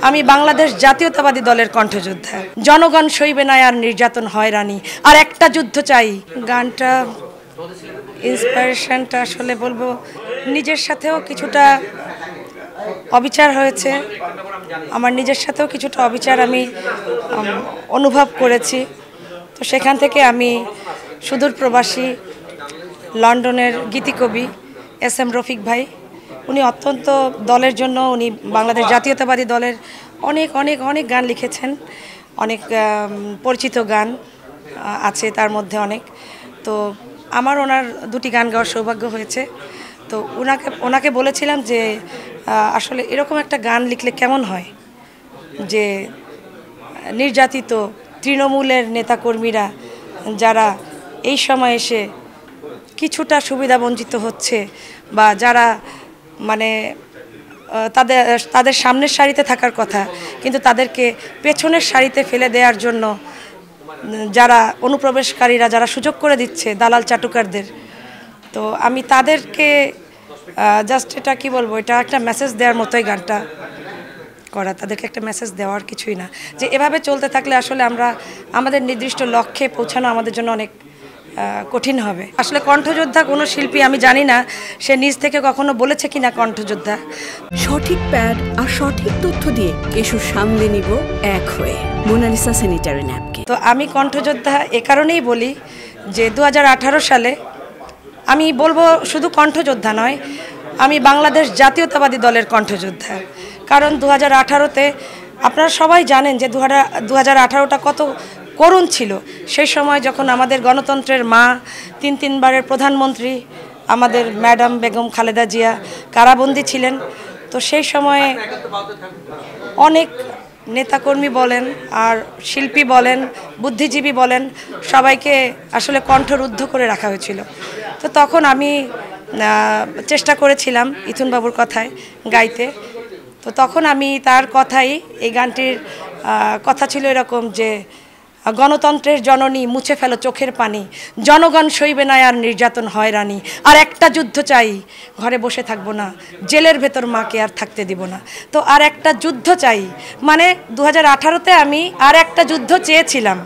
আমি বাংলাদেশ জাতীয়তাবাদী দলের কণ্ঠযোদ্ধা। জনগণ সইবে না আর নির্যাতন হয়রানি, আর একটা যুদ্ধ চাই। গানটা ইন্সপিরেশনটা আসলে বলবো নিজের সাথেও কিছুটা অবিচার হয়েছে, আমার নিজের সাথেও কিছুটা অবিচার আমি অনুভব করেছি। তো সেখান থেকে আমি সুদূর প্রবাসী লন্ডনের গীতিকবি SM রফিক ভাই, উনি অত্যন্ত দলের জন্য, উনি বাংলাদেশ জাতীয়তাবাদী দলের অনেক অনেক অনেক গান লিখেছেন, অনেক পরিচিত গান আছে তার মধ্যে অনেক। তো আমার ওনার দুটি গান গাওয়ার সৌভাগ্য হয়েছে। তো ওনাকে বলেছিলাম যে আসলে এরকম একটা গান লিখলে কেমন হয়, যে নির্যাতিত তৃণমূলের নেতাকর্মীরা যারা এই সময় এসে কিছুটা সুবিধা বঞ্চিত হচ্ছে, বা যারা মানে তাদের সামনের সারিতে থাকার কথা কিন্তু তাদেরকে পেছনের সারিতে ফেলে দেওয়ার জন্য যারা অনুপ্রবেশকারীরা যারা সুযোগ করে দিচ্ছে দালাল চাটুকারদের, তো আমি তাদেরকে জাস্ট এটা কি বলবো, এটা একটা মেসেজ দেওয়ার মতোই গানটা করা, তাদেরকে একটা মেসেজ দেওয়ার কিছুই না, যে এভাবে চলতে থাকলে আসলে আমরা আমাদের নির্দিষ্ট লক্ষ্যে পৌঁছানো আমাদের জন্য অনেক কঠিন হবে। আসলে কণ্ঠযোদ্ধা কোনো শিল্পী আমি জানি না সে নিজ থেকে কখনো বলেছে কিনা কণ্ঠযোদ্ধা। সঠিক প্যাড আর সঠিক তথ্য দিয়ে এসু সামলে নিব এক হয়ে মোনালিসা স্যানিটারি ন্যাপকিন। তো আমি কণ্ঠযোদ্ধা এ কারণেই বলি যে 2018 সালে আমি বলবো শুধু কণ্ঠযোদ্ধা নয়, আমি বাংলাদেশ জাতীয়তাবাদী দলের কণ্ঠযোদ্ধা। কারণ 2018-তে আপনারা সবাই জানেন যে 2018টা কত করুণ ছিল। সেই সময় যখন আমাদের গণতন্ত্রের মা, তিনবারের প্রধানমন্ত্রী আমাদের ম্যাডাম বেগম খালেদা জিয়া কারাবন্দী ছিলেন, তো সেই সময়ে অনেক নেতাকর্মী বলেন আর শিল্পী বলেন, বুদ্ধিজীবী বলেন, সবাইকে আসলে কণ্ঠরুদ্ধ করে রাখা হয়েছিল। তো তখন আমি চেষ্টা করেছিলাম ইথুনবাবুর কথায় গাইতে। তো তখন আমি তার কথাই, এই গানটির কথা ছিল এরকম যে গণতন্ত্রের জননী মুছে ফেলো চোখের পানি, জনগণ সইবে না আর নির্যাতন হয়রানি, আর একটা যুদ্ধ চাই, ঘরে বসে থাকবো না, জেলের ভেতর মাকে আর থাকতে দিব না। তো আর একটা যুদ্ধ চাই মানে 2018-তে আমি আর একটা যুদ্ধ চেয়েছিলাম,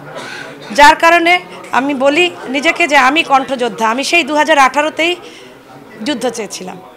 যার কারণে আমি বলি নিজেকে যে আমি কণ্ঠযোদ্ধা, আমি সেই 2018-তেই যুদ্ধ চেয়েছিলাম।